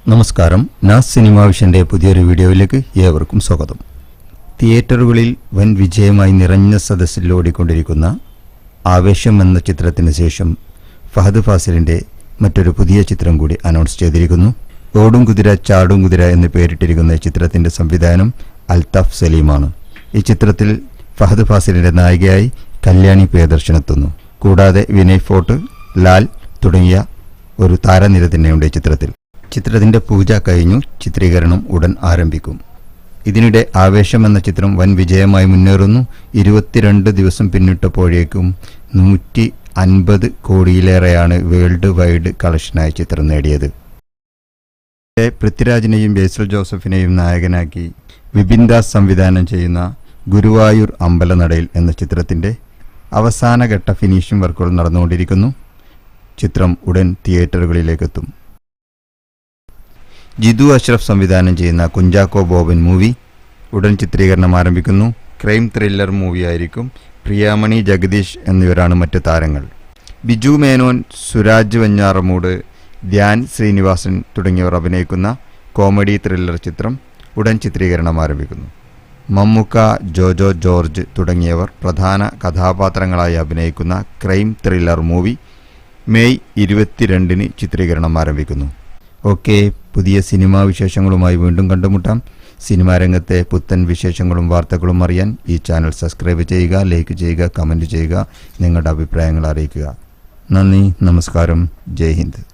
നമസ്കാരം. നാസ് സിനിമാ വിഷന്റെ പുതിയൊരു വീഡിയോയിലേക്ക് ഏവർക്കും സ്വാഗതം. തിയേറ്ററുകളിൽ വൻ വിജയമായി നിറഞ്ഞ സദസ്സിൽ ഓടിക്കൊണ്ടിരിക്കുന്ന ആവേശം എന്ന ചിത്രത്തിന് ശേഷം ഫഹദ് ഫാസിലിന്റെ മറ്റൊരു പുതിയ ചിത്രം കൂടി അനൗൺസ് ചെയ്തിരിക്കുന്നു. ഓടും കുതിര ചാടും കുതിര എന്ന് പേരിട്ടിരിക്കുന്ന ചിത്രത്തിന്റെ സംവിധാനം അൽത്താഫ് സലീമാണ്. ഈ ചിത്രത്തിൽ ഫഹദ് ഫാസിലിന്റെ നായികയായി കല്യാണി പ്രിയദർശനെത്തുന്നു. കൂടാതെ വിനയ് ഫോർട്ട്, ലാൽ തുടങ്ങിയ ഒരു താരനിര തന്നെയുണ്ട് ചിത്രത്തിൽ. ചിത്രത്തിന്റെ പൂജ കഴിഞ്ഞു, ചിത്രീകരണം ഉടൻ ആരംഭിക്കും. ഇതിനിടെ ആവേശം എന്ന ചിത്രം വൻ വിജയമായി മുന്നേറുന്നു. 22 ദിവസം പിന്നിട്ടപ്പോഴേക്കും 150 കോടിയിലേറെയാണ് വേൾഡ് വൈഡ് കളക്ഷനായി ചിത്രം നേടിയത്. പൃഥ്വിരാജിനെയും ബേസിൽ ജോസഫിനെയും നായകനാക്കി വിപിൻ ദാസ് സംവിധാനം ചെയ്യുന്ന ഗുരുവായൂർ അമ്പലനടയിൽ എന്ന ചിത്രത്തിന്റെ അവസാനഘട്ട ഫിനിഷിംഗ് വർക്കുകൾ നടന്നുകൊണ്ടിരിക്കുന്നു. ചിത്രം ഉടൻ തിയേറ്ററുകളിലേക്കെത്തും. ജിതു അഷ്റഫ് സംവിധാനം ചെയ്യുന്ന കുഞ്ചാക്കോ ബോബൻ മൂവി ഉടൻ ചിത്രീകരണം ആരംഭിക്കുന്നു. ക്രൈം ത്രില്ലർ മൂവിയായിരിക്കും. പ്രിയാമണി, ജഗദീഷ് എന്നിവരാണ് മറ്റ് താരങ്ങൾ. ബിജു മേനോൻ, സുരാജ് വെഞ്ഞാറമൂട്, ധ്യാൻ ശ്രീനിവാസൻ തുടങ്ങിയവർ അഭിനയിക്കുന്ന കോമഡി ത്രില്ലർ ചിത്രം ഉടൻ ചിത്രീകരണം ആരംഭിക്കുന്നു. മമ്മൂക്ക, ജോജോ ജോർജ് തുടങ്ങിയവർ പ്രധാന കഥാപാത്രങ്ങളായി അഭിനയിക്കുന്ന ക്രൈം ത്രില്ലർ മൂവി മെയ് 22 ചിത്രീകരണം ആരംഭിക്കുന്നു. ഓക്കെ, പുതിയ സിനിമാ വിശേഷങ്ങളുമായി വീണ്ടും കണ്ടുമുട്ടാം. സിനിമാ രംഗത്തെ പുത്തൻ വിശേഷങ്ങളും വാർത്തകളും അറിയാൻ ഈ ചാനൽ സബ്സ്ക്രൈബ് ചെയ്യുക, ലൈക്ക് ചെയ്യുക, കമൻറ്റ് ചെയ്യുക, നിങ്ങളുടെ അഭിപ്രായങ്ങൾ അറിയിക്കുക. നന്ദി, നമസ്കാരം, ജയ് ഹിന്ദ്.